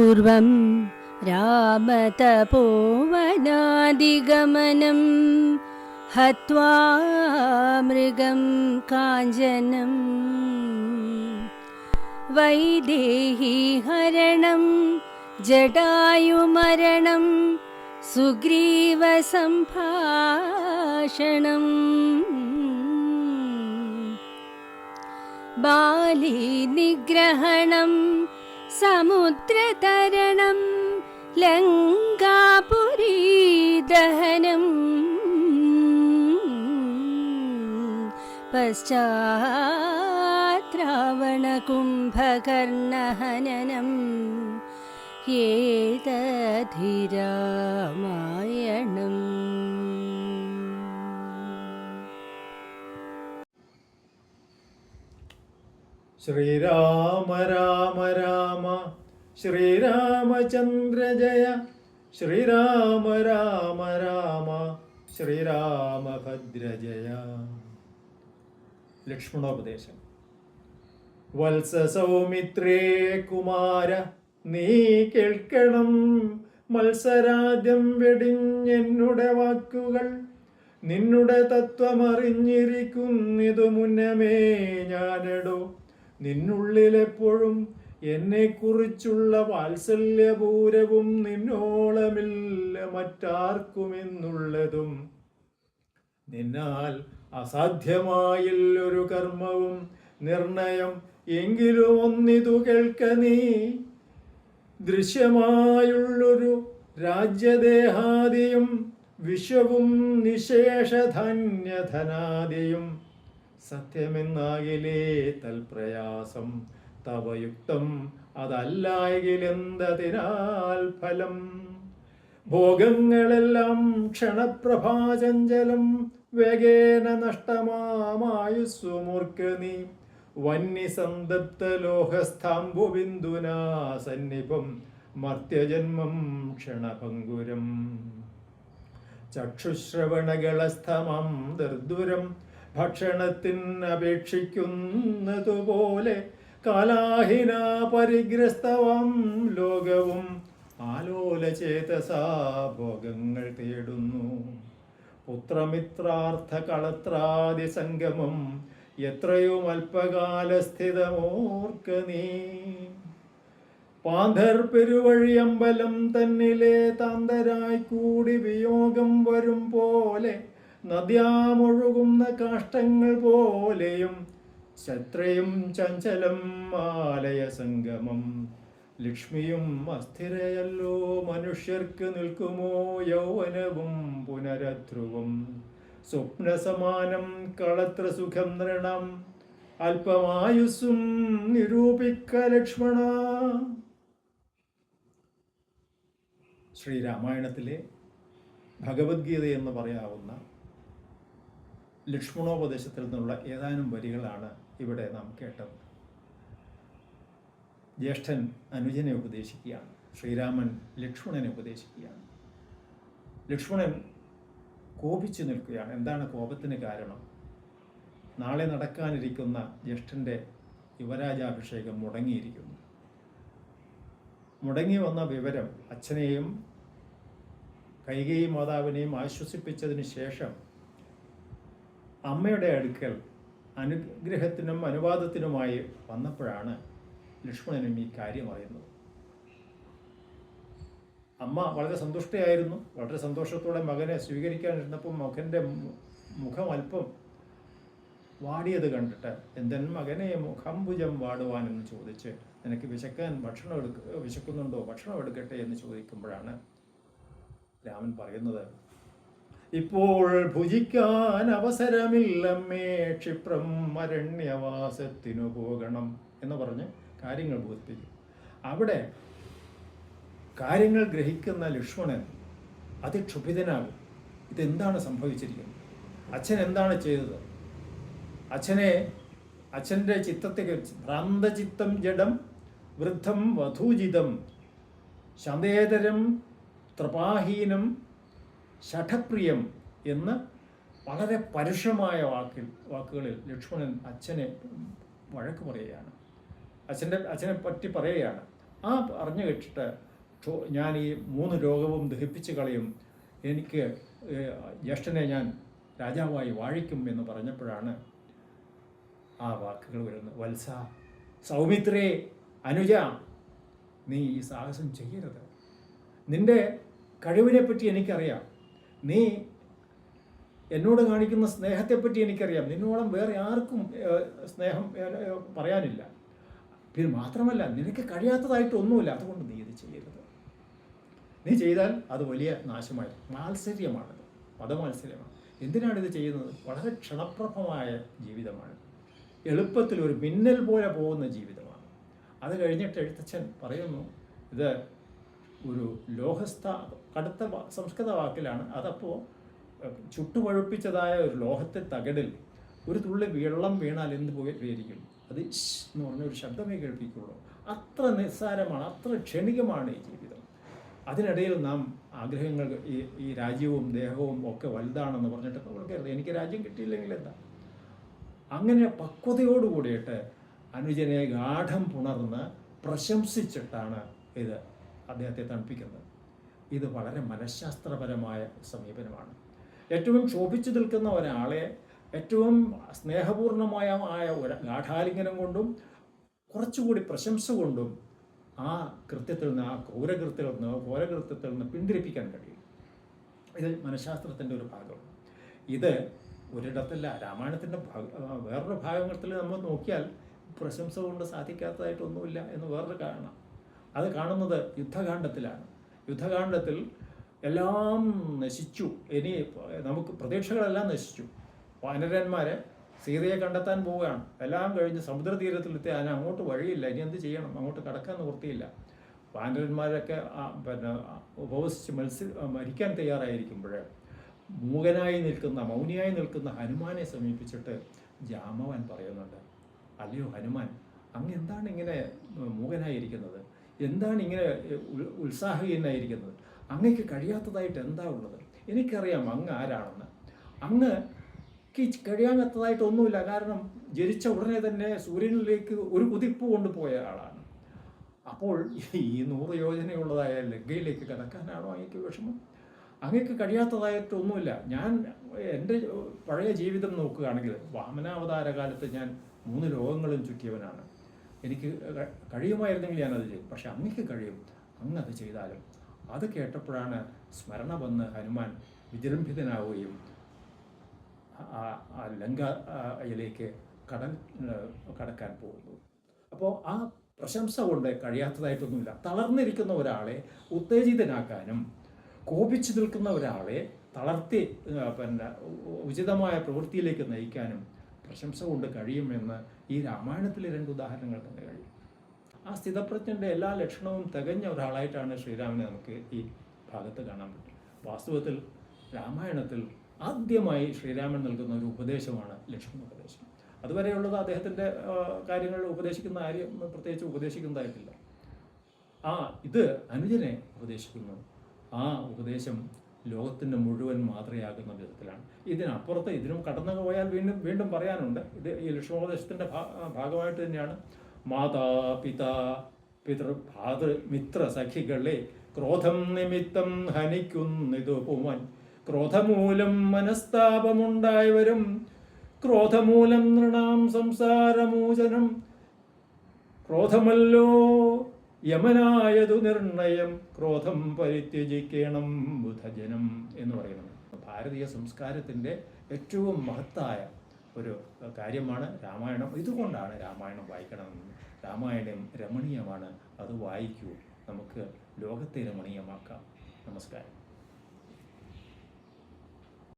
पूर्वं रामतपोवनादिगमनं हत्वा मृगं काञ्चनं वैदेहीहरणं जटायुमरणं सुग्रीवसम्भाषणम् बालीनिग्रहणं समुद्रतरणं लङ्कापुरीदहनं पश्चात् रावणकुम्भकर्णहननम् एतद्धि रामायणम्। ശ്രീരാമ രാമ രാമ ശ്രീരാമചന്ദ്ര ജയ ശ്രീരാമ രാമ രാമ ശ്രീരാമഭദ്ര ജയ. ലക്ഷ്മണോപദേശം. വത്സ സൗമിത്രേ കുമാര നീ കേൾക്കണം മത്സരാദ്യം വെടിഞ്ഞെന്നുടെ വാക്കുകൾ. നിന്നുടെ തത്വമറിഞ്ഞിരിക്കുന്നിതു മുന്നമേ ഞാനെടോ. നിന്നുള്ളിലെപ്പോഴും എന്നെക്കുറിച്ചുള്ള വാത്സല്യപൂരവും നിന്നോളമില്ല മറ്റാർക്കുമെന്നുള്ളതും. നിന്നാൽ അസാധ്യമായില്ലൊരു കർമ്മവും നിർണയം. എങ്കിലും ഒന്നിതു കേൾക്ക നീ. ദൃശ്യമായുള്ളൊരു രാജ്യദേഹാദിയും വിശ്വവും നിശേഷധാന്യധനാദിയും സത്യമെന്നാകിലേ തൽപ്രയാസം തവയുക്തം. അതല്ലായെങ്കിലെന്തതിനാൽ ഫലം. ഭോഗങ്ങളെല്ലാം ക്ഷണപ്രഭാചഞ്ചലം. വേഗേന നഷ്ടമായുസ്സുമൂർക്ക നീ. വന്യസന്തപ്ത ലോഹസ്ഥാംബുബിന്ദുനാ സന്നിഭം മർത്യജന്മം ക്ഷണഭംഗുരം. ചക്ഷുശ്രവണകളസ്ഥമം ദർദുരം ഭക്ഷണത്തിനപേക്ഷിക്കുന്നതുപോലെ. കാലാഹിന പരിഗ്രസ്തവം ലോകവും ആലോലചേതസാ ഭോഗങ്ങൾ തേടുന്നു. പുത്രമിത്രാർത്ഥ കളത്രാദി സംഗമം എത്രയും അല്പകാലസ്ഥിതമോർക്ക നീ. പാന്തർ പെരുവഴിയമ്പലം തന്നിലെ താന്തരായി കൂടി വിയോഗം വരും പോലെ. നദ്യാമൊഴുകുന്ന കാഷ്ടങ്ങൾ പോലെയും ശത്രയും ചഞ്ചലം ആലയ സംഗമം. ലക്ഷ്മിയും അസ്ഥിരയല്ലോ മനുഷ്യർക്ക് നിൽക്കുമോ യൗവനവും പുനരധ്രുവം. സ്വപ്നസമാനം കളത്ര സുഖം നൃണം അല്പമായുസ്സും നിരൂപിക്ക ലക്ഷ്മണ. ശ്രീരാമായണത്തിലെ ഭഗവത്ഗീത എന്ന് പറയാവുന്ന ലക്ഷ്മണോപദേശത്തിൽ നിന്നുള്ള ഏതാനും വരികളാണ് ഇവിടെ നാം കേട്ടത്. ജ്യേഷ്ഠൻ അനുജനെ ഉപദേശിക്കുകയാണ്. ശ്രീരാമൻ ലക്ഷ്മണനെ ഉപദേശിക്കുകയാണ്. ലക്ഷ്മണൻ കോപിച്ചു നിൽക്കുകയാണ്. എന്താണ് കോപത്തിന് കാരണം? നാളെ നടക്കാനിരിക്കുന്ന ജ്യേഷ്ഠൻ്റെ യുവരാജാഭിഷേകം മുടങ്ങിയിരിക്കുന്നു. മുടങ്ങി വന്ന വിവരം അച്ഛനെയും കൈകേയി മാതാവിനെയും ആശ്വസിപ്പിച്ചതിന് ശേഷം അമ്മയുടെ അടുക്കൽ അനുഗ്രഹത്തിനും അനുവാദത്തിനുമായി വന്നപ്പോഴാണ് ലക്ഷ്മണനും ഈ കാര്യം അറിയുന്നത്. അമ്മ വളരെ സന്തുഷ്ടയായിരുന്നു. വളരെ സന്തോഷത്തോടെ മകനെ സ്വീകരിക്കാനിരുന്നപ്പോൾ മകൻ്റെ മുഖം അല്പം വാടിയത് കണ്ടിട്ട് എന്തൻ മകനെ മുഖംഭുജം വാടുവാനെന്ന് ചോദിച്ച്, നിനക്ക് വിശക്കുന്നുണ്ടോ, ഭക്ഷണം എടുക്കട്ടെ എന്ന് ചോദിക്കുമ്പോഴാണ് രാമൻ പറയുന്നത്, ഇപ്പോൾ ഭുജിക്കാൻ അവസരമില്ലമ്മേ, ക്ഷിപ്രം അരണ്യവാസത്തിനു പോകണം എന്ന് പറഞ്ഞ് കാര്യങ്ങൾ ബോധിപ്പിക്കും. അവിടെ കാര്യങ്ങൾ ഗ്രഹിക്കുന്ന ലക്ഷ്മണൻ അതിക്ഷുഭിതനാകും. ഇതെന്താണ് സംഭവിച്ചിരിക്കുന്നത്? അച്ഛൻ എന്താണ് ചെയ്തത്? അച്ഛൻ്റെ ചിത്തത്തെ ഭ്രാന്തചിത്തം ജഡം വൃദ്ധം വധൂജിതം ശതേതരം ത്രപാഹീനം ഷഠപ്രിയം എന്ന് വളരെ പരുഷമായ വാക്കുകളിൽ ലക്ഷ്മണൻ അച്ഛനെ വഴക്ക് പറയുകയാണ്. അച്ഛനെ പറ്റി പറയുകയാണ്. ആ പറഞ്ഞു കേട്ടിട്ട് ഞാൻ ഈ 3 ലോകവും ദഹിപ്പിച്ച് കളയും, എനിക്ക് ജ്യേഷ്ഠനെ ഞാൻ രാജാവായി വാഴിക്കും എന്ന് പറഞ്ഞപ്പോഴാണ് ആ വാക്കുകൾ വരുന്നത്. വത്സ, സൗമിത്രേ, അനുജ, നീ ഈ സാഹസം ചെയ്യരുത്. നിന്റെ കഴിവിനെപ്പറ്റി എനിക്കറിയാം, നീ എന്നോട് കാണിക്കുന്ന സ്നേഹത്തെപ്പറ്റി എനിക്കറിയാം, നിന്നോളം വേറെ ആർക്കും സ്നേഹം പറയാനില്ല. പിന്നെ മാത്രമല്ല നിനക്ക് കഴിയാത്തതായിട്ടൊന്നുമില്ല, അതുകൊണ്ട് നീ ഇത് ചെയ്യരുത്. നീ ചെയ്താൽ അത് വലിയ നാശമായി. മാത്സര്യമാണത്, മതമാത്സര്യമാണ്. എന്തിനാണിത് ചെയ്യുന്നത്? വളരെ ക്ഷണപ്രഭമായ ജീവിതമാണ്, എളുപ്പത്തിൽ ഒരു മിന്നൽ പോലെ പോകുന്ന ജീവിതമാണ്. അത് കഴിഞ്ഞിട്ട് എഴുത്തച്ഛൻ പറയുന്നു, ഇത് ഒരു കടുത്ത സംസ്കൃത വാക്കിലാണ്. അതപ്പോൾ ചുട്ടുപഴുപ്പിച്ചതായ ഒരു ലോഹത്തെ തകിടിൽ ഒരു തുള്ളി വെള്ളം വീണാൽ എന്ത് പോയിരിക്കും? അത് എന്ന് പറഞ്ഞ ഒരു ശബ്ദമേ കേൾപ്പിക്കുള്ളൂ. അത്ര നിസ്സാരമാണ്, അത്ര ക്ഷണികമാണ് ഈ ജീവിതം. അതിനിടയിൽ നാം ആഗ്രഹങ്ങൾ, ഈ രാജ്യവും ദേഹവും ഒക്കെ വലുതാണെന്ന് പറഞ്ഞിട്ട് കൊടുക്കരുത്. എനിക്ക് രാജ്യം കിട്ടിയില്ലെങ്കിൽ എന്താ? അങ്ങനെ പക്വതയോടുകൂടിയിട്ട് അനുജനെ ഗാഠം പുണർന്ന് പ്രശംസിച്ചിട്ടാണ് ഇത് അദ്ദേഹത്തെ തണുപ്പിക്കുന്നത്. ഇത് വളരെ മനഃശാസ്ത്രപരമായ സമീപനമാണ്. ഏറ്റവും ക്ഷോഭിച്ചു നിൽക്കുന്ന ഒരാളെ ഏറ്റവും സ്നേഹപൂർണമായ ഒരു ഗാഠാലിംഗനം കൊണ്ടും കുറച്ചുകൂടി പ്രശംസ കൊണ്ടും ആ കൃത്യത്തിൽ നിന്ന്, ആ ഘോരകൃത്യത്തിൽ നിന്ന് പിന്തിരിപ്പിക്കാൻ കഴിയും. ഇത് മനഃശാസ്ത്രത്തിൻ്റെ ഒരു ഭാഗമാണ്. ഇത് ഒരിടത്തല്ല, രാമായണത്തിൻ്റെ വേറൊരു ഭാഗങ്ങളിൽ നമ്മൾ നോക്കിയാൽ പ്രശംസ കൊണ്ട് സാധിക്കാത്തതായിട്ടൊന്നുമില്ല എന്ന് വേറൊരു കാരണം. അത് കാണുന്നത് യുദ്ധകാണ്ഡത്തിലാണ്. യുദ്ധകാണ്ഡത്തിൽ എല്ലാം നശിച്ചു, ഇനി നമുക്ക് പ്രതീക്ഷകളെല്ലാം നശിച്ചു. വാനരന്മാർ സീതയെ കണ്ടെത്താൻ പോവുകയാണ്. എല്ലാം കഴിഞ്ഞ് സമുദ്രതീരത്തിലെത്തി, അതിന് അങ്ങോട്ട് വഴിയില്ല, ഇനി എന്ത് ചെയ്യണം? അങ്ങോട്ട് കടക്കാൻ നിവൃത്തിയില്ല. വാനരന്മാരൊക്കെ ഉപവസിച്ച് മരിക്കാൻ തയ്യാറായിരിക്കുമ്പോൾ മൗനിയായി നിൽക്കുന്ന ഹനുമാനെ സമീപിച്ചിട്ട് ജാമവൻ പറയുന്നുണ്ട്, അല്ലയോ ഹനുമാൻ, അങ്ങ് എന്താണ് ഇങ്ങനെ മൂകനായിരിക്കുന്നത്? എന്താണ് ഇങ്ങനെ ഉത്സാഹഹീനായിരിക്കുന്നത്? അങ്ങക്ക് കഴിയാത്തതായിട്ട് എന്താ ഉള്ളത്? എനിക്കറിയാം അങ്ങ് ആരാണെന്ന്. അങ്ങ് കഴിയാത്തതായിട്ടൊന്നുമില്ല. കാരണം ജനിച്ച ഉടനെ തന്നെ സൂര്യനിലേക്ക് ഒരു കുതിപ്പ് കൊണ്ടുപോയ ആളാണ്. അപ്പോൾ ഈ 100 യോജനയുള്ളതായ ലങ്കയിലേക്ക് കടക്കാനാണോ അങ്ങക്ക് വിഷമം? അങ്ങക്ക് കഴിയാത്തതായിട്ടൊന്നുമില്ല. ഞാൻ എൻ്റെ പഴയ ജീവിതം നോക്കുകയാണെങ്കിൽ വാമനാവതാര കാലത്ത് ഞാൻ 3 ലോകങ്ങളും ചുറ്റിയവനാണ്. എനിക്ക് കഴിയുമായിരുന്നെങ്കിൽ ഞാനത് ചെയ്യും. പക്ഷെ അങ്ങക്ക് കഴിയും, അങ്ങ് അത് ചെയ്താലും. അത് കേട്ടപ്പോഴാണ് സ്മരണ വന്ന് ഹനുമാൻ വിജൃംഭിതനാവുകയും ആ ലങ്കയിലേക്ക് കടക്കാൻ പോകുന്നു. അപ്പോൾ ആ പ്രശംസ കൊണ്ട് കഴിയാത്തതായിട്ടൊന്നുമില്ല. തളർന്നിരിക്കുന്ന ഒരാളെ ഉത്തേജിതനാക്കാനും കോപിച്ചു നിൽക്കുന്ന ഒരാളെ തളർത്തി ഉചിതമായ പ്രവൃത്തിയിലേക്ക് നയിക്കാനും പ്രശംസ കൊണ്ട് കഴിയുമെന്ന് ഈ രാമായണത്തിലെ 2 ഉദാഹരണങ്ങൾ തന്നെ കഴിയും. ആ സ്ഥിതപ്രജ്ഞൻ്റെ എല്ലാ ലക്ഷണവും തികഞ്ഞ ഒരാളായിട്ടാണ് ശ്രീരാമനെ നമുക്ക് ഈ ഭാഗത്ത് കാണാൻ പറ്റും. വാസ്തവത്തിൽ രാമായണത്തിൽ ആദ്യമായി ശ്രീരാമൻ നൽകുന്ന ഒരു ഉപദേശമാണ് ലക്ഷ്മണോപദേശം. അതുവരെയുള്ളത് അദ്ദേഹത്തിൻ്റെ കാര്യങ്ങൾ ഉപദേശിക്കുന്ന കാര്യം പ്രത്യേകിച്ച് ഉപദേശിക്കുന്നതായിട്ടില്ല. ഇത് അനുജനെ ഉപദേശിക്കുന്നു. ആ ഉപദേശം ലോകത്തിൻ്റെ മുഴുവൻ മാതൃകയാകുന്ന വിധത്തിലാണ്. ഇതിനപ്പുറത്ത് ഇതിനും കടന്നു പോയാൽ വീണ്ടും പറയാനുണ്ട്. ഇത് ഈ ലക്ഷ്മണോപദേശത്തിൻ്റെ ഭാഗമായിട്ട് തന്നെയാണ്. മാതാ പിതാ പിതൃ മിത്ര സഖികളെ ക്രോധം നിമിത്തം ഹനിക്കുന്നിതു പുമൻ. ക്രോധമൂലം മനസ്താപമുണ്ടായവരും ക്രോധമൂലം നൃണാം സംസാരമോചനം. ക്രോധമല്ലോ യമനായതു നിർണയം, ക്രോധം പരിത്യജിക്കണം ബുധജനം എന്ന് പറയുന്നത് ഭാരതീയ സംസ്കാരത്തിൻ്റെ ഏറ്റവും മഹത്തായ ഒരു കാര്യമാണ് രാമായണം. ഇതുകൊണ്ടാണ് രാമായണം വായിക്കണമെന്ന്. രാമായണം രമണീയമാണ്, അത് വായിക്കൂ. നമുക്ക് ലോകത്തെ രമണീയമാക്കാം. നമസ്കാരം.